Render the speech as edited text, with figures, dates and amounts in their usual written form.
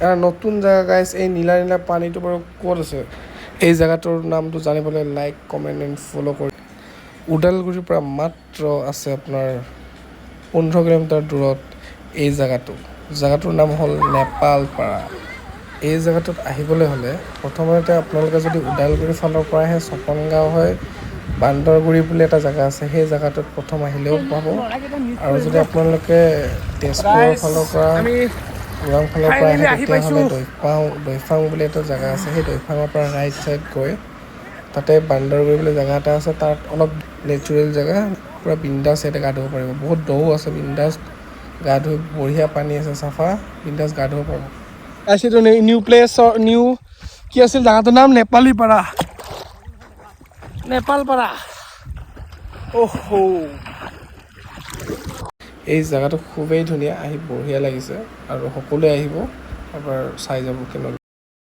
এটা নতুন জেগা গাইজ এই নীলা নীলা পানীটো বাৰু ক'ত আছে এই জেগাটোৰ নামটো জানিবলৈ লাইক কমেণ্ট এণ্ড ফ'ল' কৰি ওদালগুৰিৰ পৰা মাত্ৰ আছে আপোনাৰ 15 কিলোমিটাৰ দূৰত এই জেগাটোৰ নাম হ'ল নেপালপাৰা। এই জেগাটোত আহিবলৈ হ'লে প্ৰথমতে আপোনালোকে যদি ওদালগুৰি ফালৰ পৰা আহে ছপনগাঁও হয় বান্দৰগুৰি বুলি এটা জেগা আছে সেই জেগাটোত প্ৰথম আহিলেও পাব আৰু যদি আপোনালোকে তেজপুৰৰ ফালৰ পৰা ওৰাং ফালৰ পৰা আহে তেতিয়াহ'লে দৈফাং বুলি এটা জেগা আছে সেই দৈফাঙৰ পৰা ৰাইট ছাইড গৈ তাতে বান্দৰগুৰি বুলি জেগা এটা আছে তাত অলপ নেচাৰেল জেগা পূৰা বিন্দাছ ইয়াতে গা ধুব পাৰিব বহুত দ' আছে বিন্দাছ গা ধুই বঢ়িয়া পানী আছে চাফা বিন্দাছ গা ধুব পাৰিব। এইটো নিউ প্লেচ নিউ কি আছিল জেগাটোৰ নাম নেপালপাৰা এই জেগাটো খুবেই ধুনীয়া আহি বঢ়িয়া লাগিছে আৰু সকলোৱে আহিব এবাৰ চাই যাব কেনেকুৱা